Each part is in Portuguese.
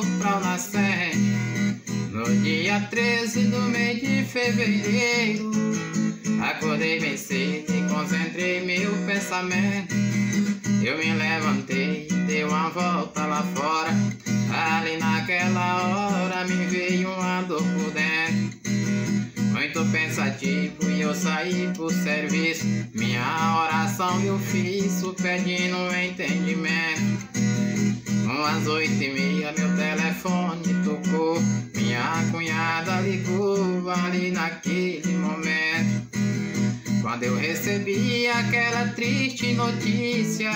volto pra o nascente. No dia 13 do mês de fevereiro, acordei bem cedo e concentrei meu pensamento. Eu me levantei e dei uma volta lá fora. Ali naquela hora me veio uma dor por dentro. Muito pensativo e eu saí pro serviço. Minha oração eu fiz, pedindo entendimento. Umas 8h30 meu telefone tocou. Minha cunhada ligou ali naquele momento. Quando eu recebi aquela triste notícia,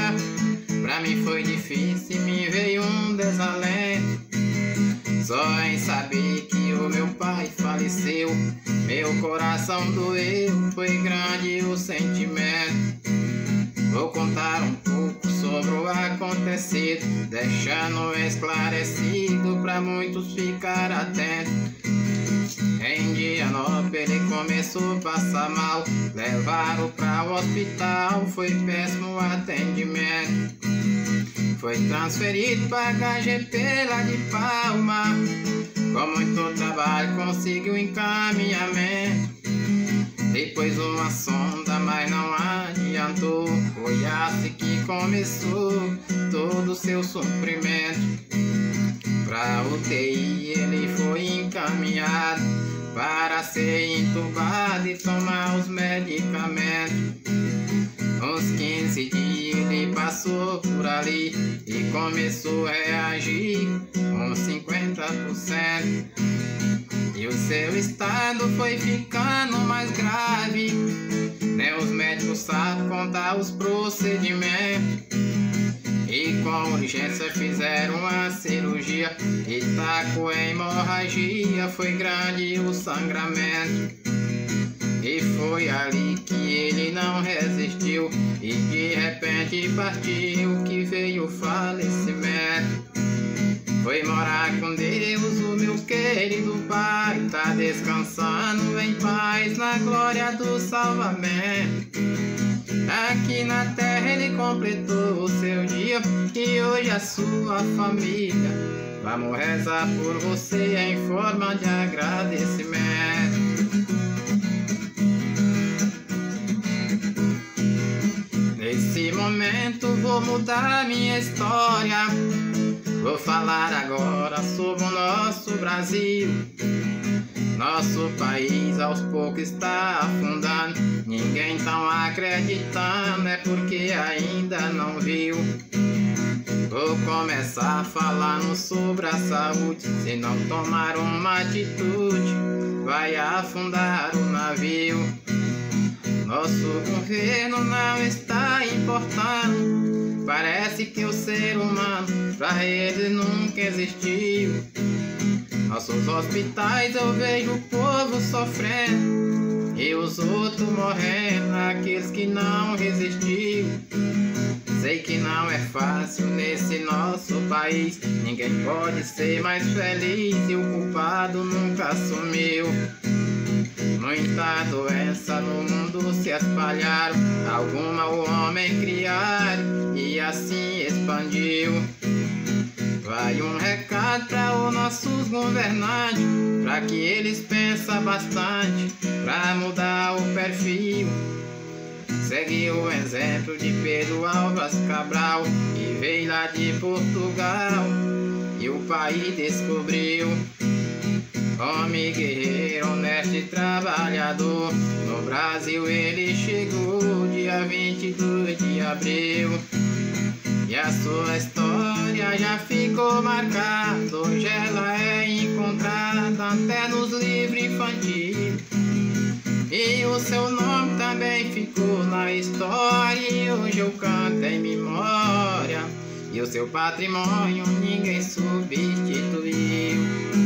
pra mim foi difícil, me veio um desalento. Só em saber que o meu pai faleceu, meu coração doeu, foi grande o sentimento. Vou contar um pouco sobre o acontecido, deixando esclarecido pra muitos ficar atentos. Em Dianópolis ele começou a passar mal, levaram pra o hospital, foi péssimo atendimento. Foi transferido pra HGP lá de Palma, com muito trabalho conseguiu encaminhamento. Depois uma sonda, mas não adiantou, foi assim que começou todo o seu sofrimento. Pra UTI ele foi encaminhado para ser entubado e tomar os medicamentos. Uns 15 dias ele passou por ali e começou a reagir com 50%. E o seu estado foi ficando mais grave, nem os médicos sabem contar os procedimentos. E com urgência fizeram uma cirurgia e tá com hemorragia, foi grande o sangramento. E foi ali que ele não resistiu e de repente partiu, que veio o falecimento. Foi morar com Deus, o meu querido pai, tá descansando em paz na glória do salvamento. Aqui na terra ele completou o seu dia e hoje a sua família vamos rezar por você em forma de agradecimento. Nesse momento vou mudar minha história. Vou falar agora sobre o nosso Brasil. Nosso país aos poucos está afundando. Ninguém tá acreditando, é porque ainda não viu. Vou começar falando sobre a saúde. Se não tomar uma atitude, vai afundar o navio. Nosso governo não está importando. Parece que o ser humano pra ele nunca existiu. Nossos hospitais eu vejo o povo sofrendo e os outros morrendo, aqueles que não resistiu. Sei que não é fácil nesse nosso país, ninguém pode ser mais feliz e o culpado nunca sumiu. Muita doença no mundo se espalharam, alguma o homem criaram e assim expandiu. Vai um recado para os nossos governantes, para que eles pensem bastante, para mudar o perfil. Segue o exemplo de Pedro Álvares Cabral, que veio lá de Portugal e o país descobriu. Homem guerreiro, honesto e trabalhador, no Brasil ele chegou dia 22 de abril. E a sua história já ficou marcada, hoje ela é encontrada até nos livros infantis. E o seu nome também ficou na história, e hoje eu canto em memória. E o seu patrimônio ninguém substituiu.